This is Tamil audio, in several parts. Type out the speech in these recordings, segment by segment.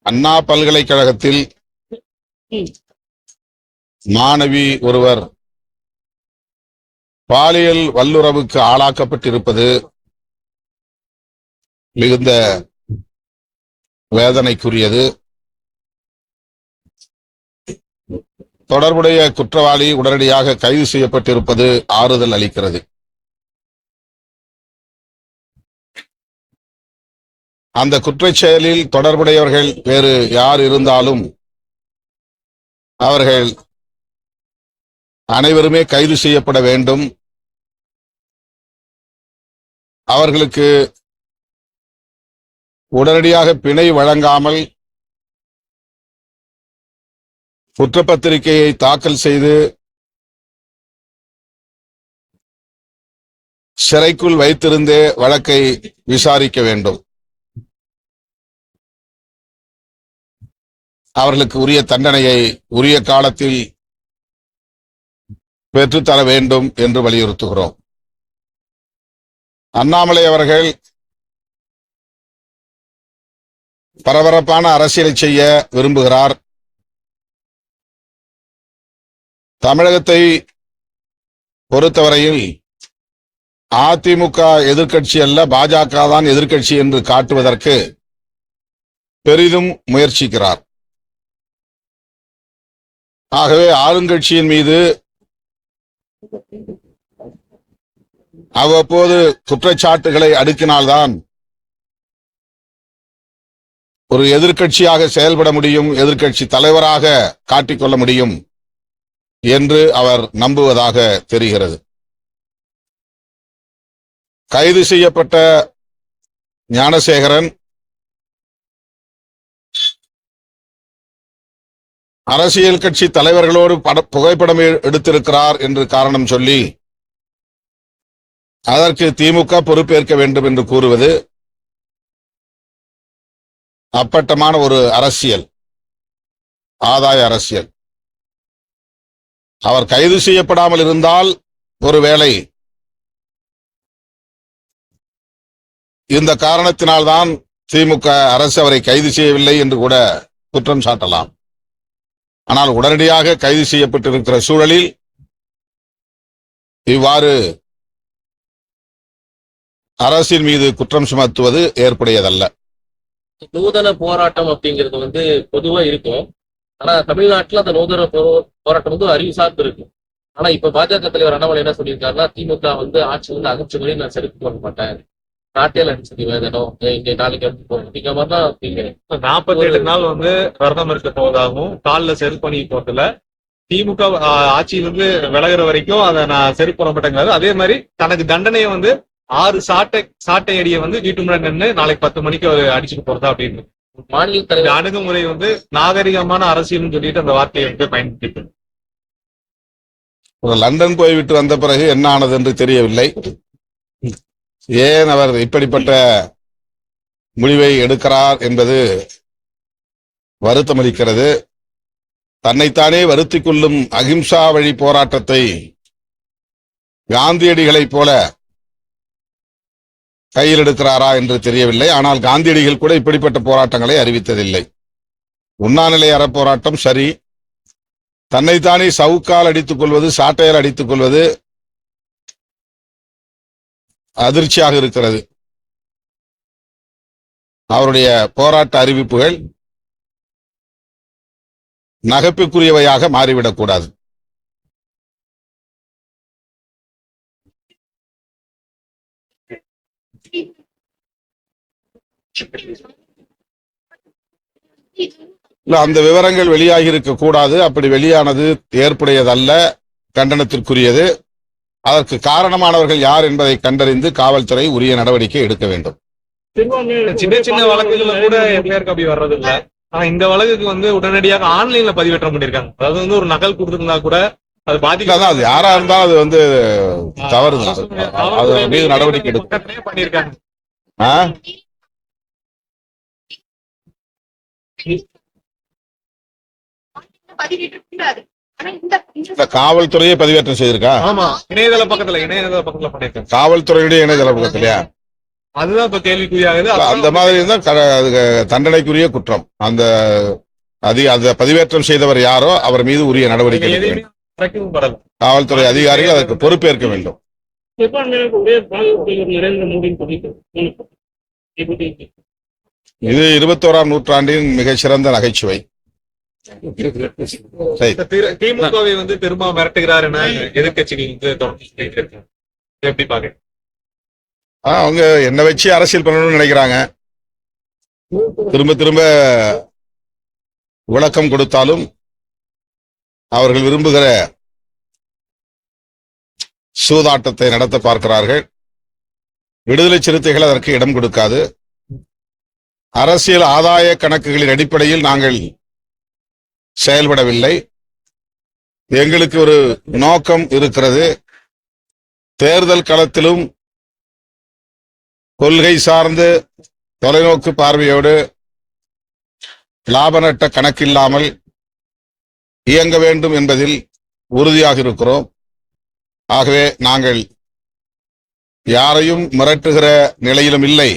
அண்ணா பல்கலைக்கழகத்தில் மாணவி ஒருவர் பாலியல் வல்லுறவுக்கு ஆளாக்கப்பட்டிருப்பது மிகுந்த வேதனைக்குரியது. தொடர்புடைய குற்றவாளி உடனடியாக கைது செய்யப்பட்டிருப்பது ஆறுதல் அளிக்கிறது. அந்த குற்றச் செயலில் தொடர்புடையவர்கள் வேறு யார் இருந்தாலும் அவர்கள் அனைவருமே கைது செய்யப்பட வேண்டும். அவர்களுக்கு உடனடியாக பிணை வழங்காமல் குற்றப்பத்திரிகையை தாக்கல் செய்து சிறைக்குள் வைத்திருந்தே வழக்கை விசாரிக்க வேண்டும். அவர்களுக்கு உரிய தண்டனையை உரிய காலத்தில் பெற்றுத்தர வேண்டும் என்று வலியுறுத்துகிறோம். அண்ணாமலை அவர்கள் பரபரப்பான அரசியலை செய்ய விரும்புகிறார். தமிழகத்தை பொறுத்தவரையில் அதிமுக எதிர்க்கட்சி அல்ல, பாஜக தான் எதிர்க்கட்சி என்று காட்டுவதற்கு பெரிதும் முயற்சிக்கிறார். ஆகவே ஆளுங்கட்சியின் மீது அவ்வப்போது குற்றச்சாட்டுகளை அடுக்கினால்தான் ஒரு எதிர்க்கட்சியாக செயல்பட முடியும், எதிர்க்கட்சி தலைவராக காட்டிக்கொள்ள முடியும் என்று அவர் நம்புவதாக தெரிகிறது. கைது செய்யப்பட்ட ஞானசேகரன் அரசியல் கட்சி தலைவர்களோடு புகைப்படம் எடுத்திருக்கிறார் என்று காரணம் சொல்லி அதற்கு திமுக பொறுப்பேற்க வேண்டும் என்று கூறுவது அப்பட்டமான ஒரு அரசியல், ஆதாய அரசியல். அவர் கைது செய்யப்படாமல் இருந்தால் ஒருவேளை இந்த காரணத்தினால்தான் திமுக அரசு அவரை கைது செய்யவில்லை என்று கூட குற்றம் சாட்டலாம். ஆனால் உடனடியாக கைது செய்யப்பட்டிருக்கிற சூழலில் இவ்வாறு அரசின் மீது குற்றம் சுமத்துவது ஏற்புடையதல்ல. நூதன போராட்டம் அப்படிங்கிறது பொதுவா இருக்கும். ஆனா தமிழ்நாட்டுல அந்த நூதன போராட்டம் அறிவு சார்ந்து இருக்கும். ஆனா இப்ப பாஜக தலைவர் அண்ணாமலை என்ன சொல்லியிருக்காருன்னா, திமுக ஆட்சியிலிருந்து அகற்று வரை நான் செருப்பு போட மாட்டேன், நாட்டியல் அடிச்சது வேதனம், இங்க நாளைக்கு வந்து போகணும் அப்படிங்கிற மாதிரிதான் 47 நாள் விரதம் இருக்க போவதாகவும், காலில் செருப்பு பண்ணி போறதுல திமுக ஆட்சியிலிருந்து விலகிற வரைக்கும் அதை நான் செருப்பு போட மாட்டேங்கிறாரு. அதே மாதிரி தனக்கு தண்டனையை 6 சாட்டை அடியை வீட்டு முன்னாடி நின்று நாளைக்கு 10 மணிக்கு அடிச்சுட்டு போறதா அப்படின்னு மாநில தலைவர் அணுகுமுறை நாகரிகமான அரசியல் சொல்லிட்டு அந்த வார்த்தையை பயன்படுத்தி லண்டன் போய்விட்டு வந்த பிறகு என்ன ஆனது என்று தெரியவில்லை. ஏன் அவர் இப்படிப்பட்ட முடிவை எடுக்கிறார் என்பது வருத்தமளிக்கிறது. தன்னைத்தானே வருத்திக் கொள்ளும் அகிம்சா வழி போராட்டத்தை காந்தியடிகளைப் போல கையில் எடுக்கிறாரா என்று தெரியவில்லை. ஆனால் காந்தியடிகள் கூட இப்படிப்பட்ட போராட்டங்களை அறிவித்ததில்லை. உண்ணாநிலை அறப்போராட்டம் சரி, தன்னைத்தானே சவுக்கால் அடித்துக் கொள்வது, சாட்டையால் அடித்துக் கொள்வது அதிர்ச்சியாக இருக்கிறது. அவருடைய போராட்ட அறிவிப்புகள் நகைப்புக்குரியவையாக மாறிவிடக்கூடாது. அந்த விவரங்கள் வெளியாகி இருக்க கூடாது. அப்படி வெளியானது ஏற்புடையதல்ல, கண்டனத்திற்குரியது. அதற்கு காரணமானவர்கள் யார் என்பதை கண்டறிந்து காவல்துறை உரிய நடவடிக்கை எடுக்க வேண்டும். சின்ன சின்ன வழக்குகள்ல கூட எஃப்ஐஆர் காப்பி வர்றது இல்ல. ஆனா இந்த வழக்குக்கு உடனடியாக ஆன்லைன்ல பதிவேற்றம் பண்ணிருக்காங்க. அதாவது ஒரு நகல் கொடுத்திருந்தா கூட அது பாதிக்காதான். அது யாரா இருந்தாலும் அது தவறுதான். அது மீது நடவடிக்கை எடுக்க பண்ணிருக்காங்க. காவல்துறையே பதிவேற்றம் செய்திருக்கா? ஆமா, இணையதள பக்கத்துல பண்ணிருக்காங்க. காவல்துறையுடைய இணையதள பக்கத்திலயா? அதுதான் இப்ப கேள்விக்குறியாகுது. அந்த மாதிரி இருந்தா அது தண்டனைக்குரிய குற்றம். அந்த அந்த பதிவேற்றம் செய்தவர் யாரோ அவர் மீது உரிய நடவடிக்கை எடுக்க வேண்டும். மறைக்கவும் படல. காவல்துறை அதிகாரிகள் அதற்கு பொறுப்பேற்க வேண்டும். நரேந்திர மோடின்னு சொல்லிட்டு இது 21ஆம் நூற்றாண்டின் மிகச்சிறந்த நகைச்சுவை. திமுகவை வந்து திரும்ப மிரட்டுகிறார் என எதிர்கட்சிகள் வந்து தொடர்ந்து சொல்லிட்டு இருக்காங்க. எப்படி பாக்க? அவங்க என்ன வச்சு அரசியல் பண்ணணும்னு நினைக்கிறாங்க. திரும்ப திரும்ப விளக்கம் கொடுத்தாலும் அவர்கள் விரும்புகிற சூதாட்டத்தை நடத்த பார்க்கிறார்கள். விடுதலை சிறுத்தைகள் அதற்கு இடம் கொடுக்காது. அரசியல் ஆதாய கணக்குகளின் அடிப்படையில் நாங்கள் செயல்படவில்லை. எங்களுக்கு ஒரு நோக்கம் இருக்கிறது. தேர்தல் களத்திலும் கொள்கை சார்ந்து தொலைநோக்கு பார்வையோடு லாப நட்ட கணக்கில்லாமல் இயங்க வேண்டும் என்பதில் உறுதியாக இருக்கிறோம். ஆகவே நாங்கள் யாரையும் மிரட்டுகிற நிலையிலும் இல்லை,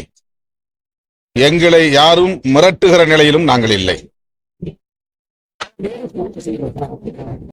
எங்களை யாரும் மிரட்டுகிற நிலையிலும் நாங்கள் இல்லை.